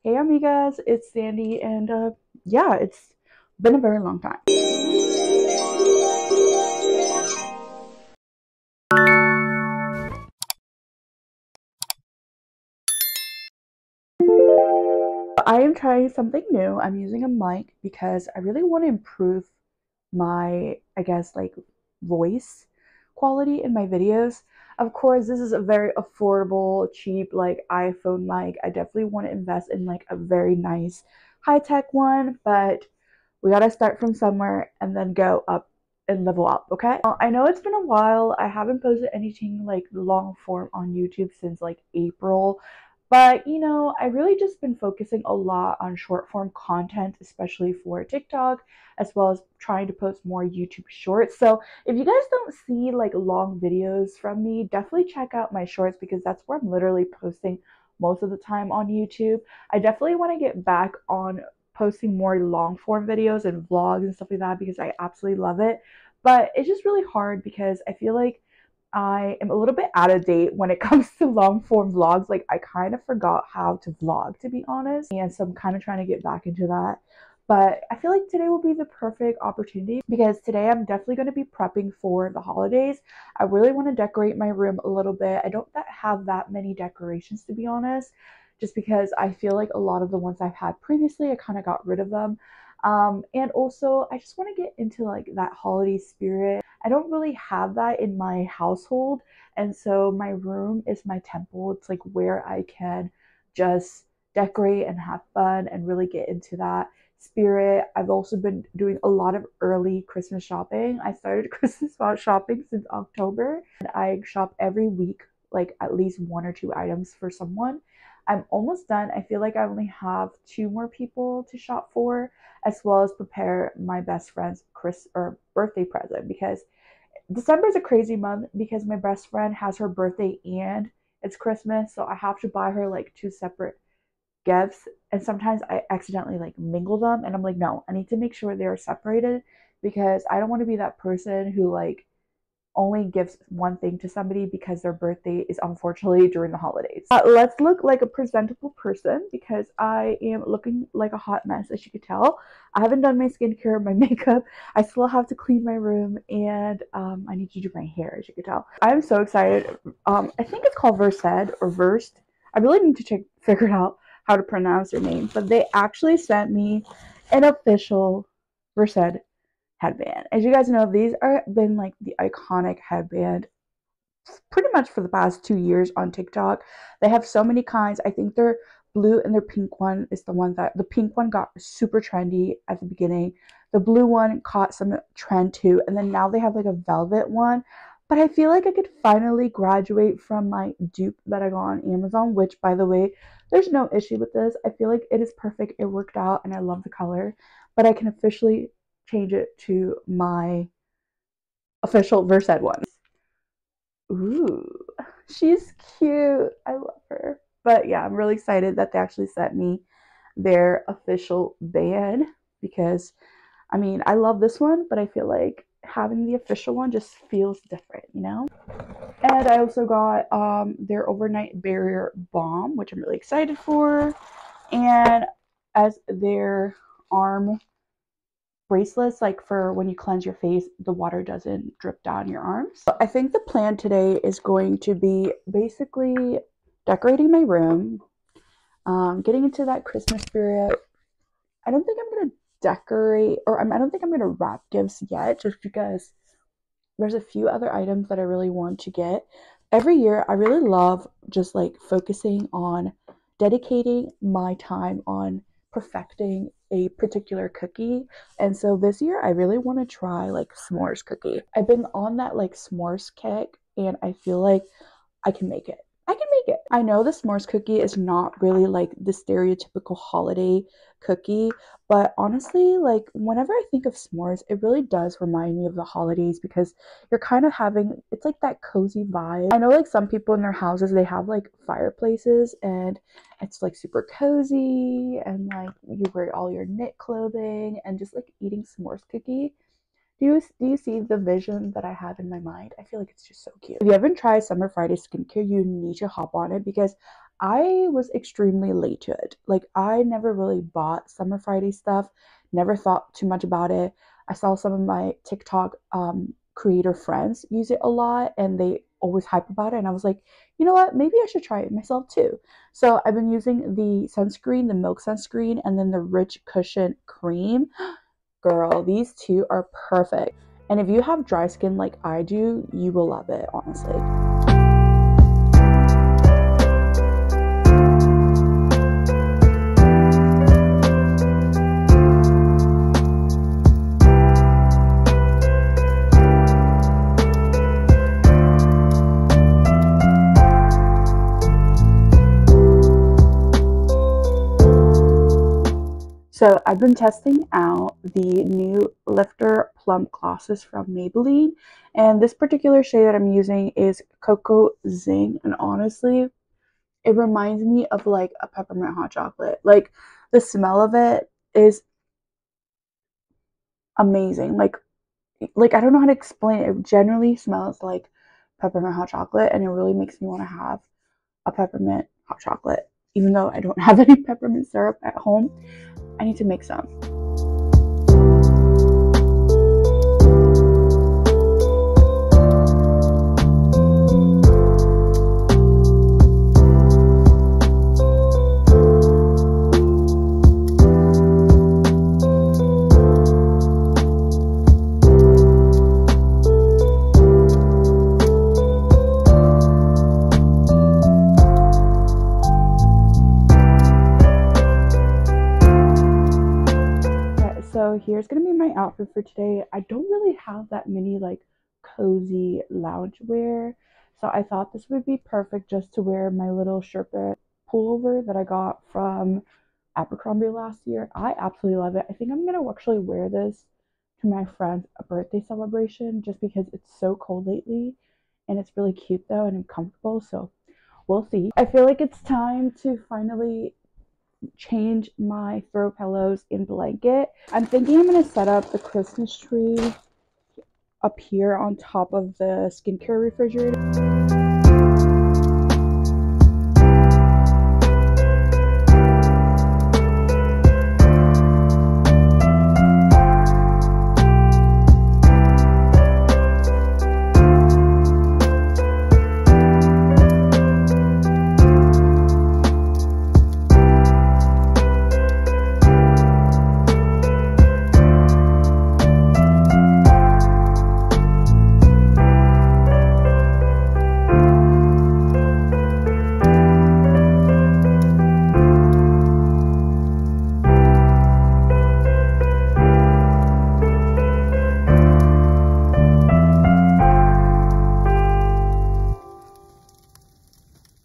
Hey amigas, it's Sandy, and yeah, it's been a very long time. I am trying something new. I'm using a mic because I really want to improve my, I guess, like voice quality in my videos. Of course, this is a very affordable, cheap, like iPhone mic. I definitely want to invest in like a very nice high-tech one, but we gotta start from somewhere and then go up and level up, okay? I know it's been a while. I haven't posted anything like long form on YouTube since like April. But you know, I really just been focusing a lot on short form content, especially for TikTok, as well as trying to post more YouTube shorts. So if you guys don't see like long videos from me, definitely check out my shorts because that's where I'm literally posting most of the time on YouTube. I definitely want to get back on posting more long form videos and vlogs and stuff like that because I absolutely love it. But it's just really hard because I feel like I am a little bit out of date when it comes to long form vlogs. Like I kind of forgot how to vlog, to be honest. And so I'm kind of trying to get back into that. But I feel like today will be the perfect opportunity because today I'm definitely going to be prepping for the holidays. I really want to decorate my room a little bit. I don't have that many decorations, to be honest, just because I feel like a lot of the ones I've had previously, I kind of got rid of them. And also I just want to get into like that holiday spirit. I don't really have that in my household, and so my room is my temple. It's like where I can just decorate and have fun and really get into that spirit. I've also been doing a lot of early Christmas shopping. I started Christmas shopping since October, and I shop every week, like at least 1 or 2 items for someone. I'm almost done. I feel like I only have 2 more people to shop for, as well as prepare my best friend's birthday present, because December is a crazy month because my best friend has her birthday and it's Christmas, so I have to buy her like 2 separate gifts, and sometimes I accidentally like mingle them, and I'm like, no, I need to make sure they are separated because I don't want to be that person who like only gives one thing to somebody because their birthday is unfortunately during the holidays. Let's look like a presentable person because I am looking like a hot mess, as you can tell. I haven't done my skincare, my makeup. I still have to clean my room, and I need to do my hair, as you can tell. I'm so excited. I think it's called Versed or Versed. I really need to figure out how to pronounce their name, but they actually sent me an official Versed headband. As you guys know, these are been like the iconic headband pretty much for the past 2 years on TikTok. They have so many kinds. I think their blue and their pink one is the one that the pink one got super trendy at the beginning. The blue one caught some trend too, and then now they have like a velvet one. But I feel like I could finally graduate from my dupe that I got on Amazon, which, by the way, there's no issue with this. I feel like it is perfect. It worked out and I love the color, but I can officially change it to my official Versed one. Ooh, she's cute. I love her. But yeah, I'm really excited that they actually sent me their official band because, I mean, I love this one, but I feel like having the official one just feels different, you know? And I also got their overnight barrier balm, which I'm really excited for, and as their arm bracelets, like for when you cleanse your face, the water doesn't drip down your arms. So I think the plan today is going to be basically decorating my room, getting into that Christmas spirit. I don't think I'm gonna decorate, or I don't think I'm gonna wrap gifts yet, just because there's a few other items that I really want to get. Every year I really love just like focusing on dedicating my time on perfecting a particular cookie, and so this year I really want to try like s'mores cookie. I've been on that like s'mores kick, and I feel like I can make it. I can make it. I know the s'mores cookie is not really like the stereotypical holiday cookie, but honestly, like whenever I think of s'mores, it really does remind me of the holidays because you're kind of having, it's like that cozy vibe. I know like some people in their houses, they have like fireplaces and it's like super cozy, and like you wear all your knit clothing and just like eating s'mores cookie. Do you see the vision that I have in my mind? I feel like it's just so cute. If you haven't tried Summer Friday skincare, you need to hop on it because I was extremely late to it. Like, I never really bought Summer Friday stuff, never thought too much about it. I saw some of my TikTok creator friends use it a lot and they always hype about it. And I was like, you know what? Maybe I should try it myself too. So I've been using the sunscreen, the Milk sunscreen, and then the Rich Cushion cream. Girl, these two are perfect. And if you have dry skin like I do, you will love it, honestly. So I've been testing out the new Lifter Plum Glosses from Maybelline, and this particular shade that I'm using is Cocoa Zing, and honestly, it reminds me of like a peppermint hot chocolate. Like, the smell of it is amazing. Like I don't know how to explain it. It generally smells like peppermint hot chocolate, and it really makes me want to have a peppermint hot chocolate. Even though I don't have any peppermint syrup at home, I need to make some. So here's gonna be my outfit for today. I don't really have that many like cozy lounge wear, so I thought this would be perfect just to wear my little Sherpa pullover that I got from Abercrombie last year. I absolutely love it. I think I'm gonna actually wear this to my friend's birthday celebration just because it's so cold lately, and it's really cute though and comfortable, so we'll see. I feel like it's time to finally change my throw pillows and blanket. I'm thinking I'm going to set up the Christmas tree up here on top of the skincare refrigerator.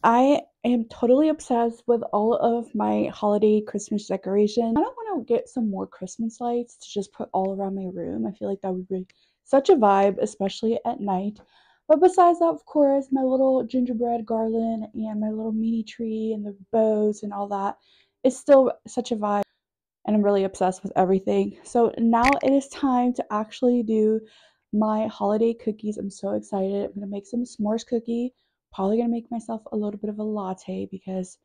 I am totally obsessed with all of my holiday Christmas decorations. I don't want to get some more Christmas lights to just put all around my room. I feel like that would be such a vibe, especially at night. But besides that, of course, my little gingerbread garland and my little mini tree and the bows and all that is still such a vibe. And I'm really obsessed with everything. So now it is time to actually do my holiday cookies. I'm so excited. I'm gonna make some s'mores cookie. Probably gonna make myself a little bit of a latte because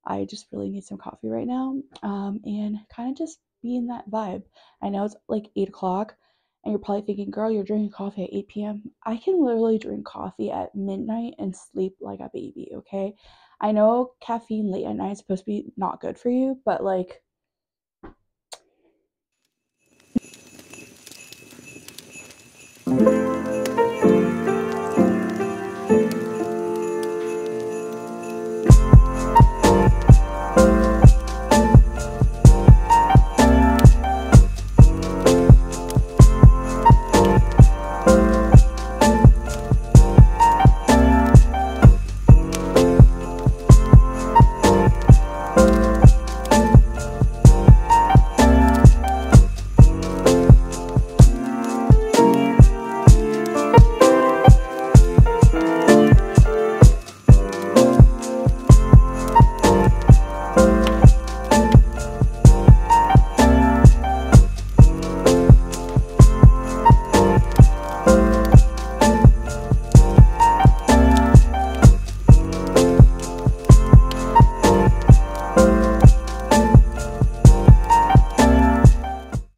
I just really need some coffee right now. And kind of just be in that vibe. I know it's like 8 o'clock and you're probably thinking, girl, you're drinking coffee at 8 p.m. I can literally drink coffee at midnight and sleep like a baby, okay? I know caffeine late at night is supposed to be not good for you, but like,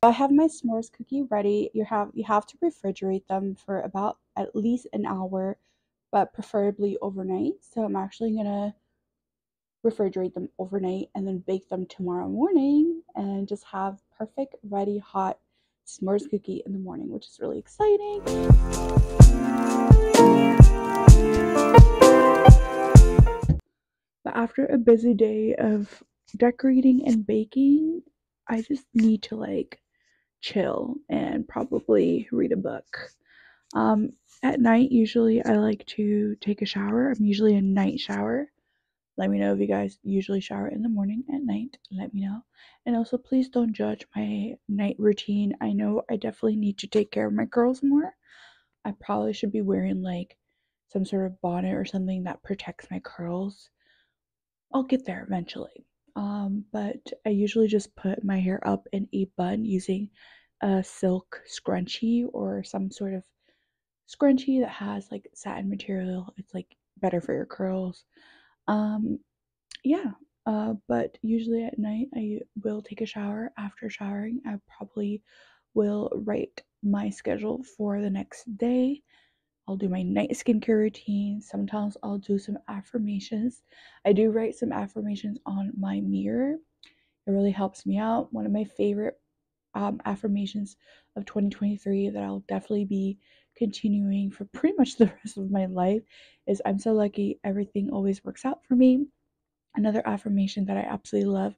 I have my s'mores cookie ready. You have to refrigerate them for about at least an hour, but preferably overnight. So I'm actually gonna refrigerate them overnight and then bake them tomorrow morning and just have perfect ready hot s'mores cookie in the morning, which is really exciting. But after a busy day of decorating and baking, I just need to like chill and probably read a book. At night, usually I like to take a shower. I'm usually a night shower. Let me know if you guys usually shower in the morning, at night. Let me know. And also, please don't judge my night routine. I know I definitely need to take care of my curls more. I probably should be wearing like some sort of bonnet or something that protects my curls. I'll get there eventually. But I usually just put my hair up in a bun using a silk scrunchie or some sort of scrunchie that has like satin material. It's like better for your curls. Yeah. But usually at night I will take a shower. After showering, I probably will write my schedule for the next day. I'll do my night skincare routine. Sometimes I'll do some affirmations. I do write some affirmations on my mirror. It really helps me out. One of my favorite affirmations of 2023 that I'll definitely be continuing for pretty much the rest of my life is I'm so lucky, everything always works out for me. Another affirmation that I absolutely love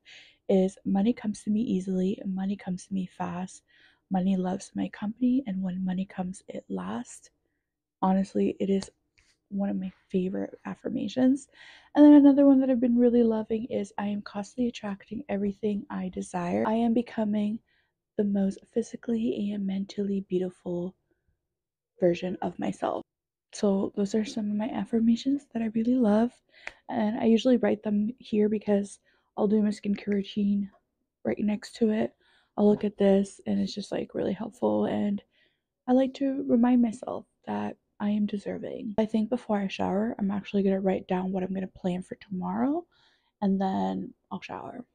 is money comes to me easily, money comes to me fast, money loves my company, and when money comes, it lasts. Honestly, it is one of my favorite affirmations. And then another one that I've been really loving is I am constantly attracting everything I desire. I am becoming the most physically and mentally beautiful version of myself. So those are some of my affirmations that I really love, and I usually write them here because I'll do my skincare routine right next to it. I'll look at this and it's just like really helpful, and I like to remind myself that I am deserving. I think before I shower, I'm actually going to write down what I'm going to plan for tomorrow, and then I'll shower.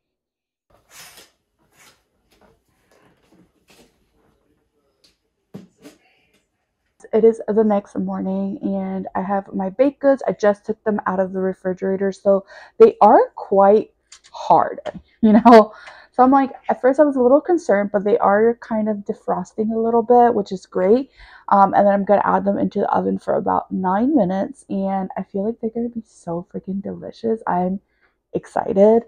It is the next morning and I have my baked goods. I just took them out of the refrigerator, so they are quite hard, you know. So I'm like, at first I was a little concerned, but they are kind of defrosting a little bit, which is great. And then I'm gonna add them into the oven for about 9 minutes, and I feel like they're gonna be so freaking delicious. I'm excited.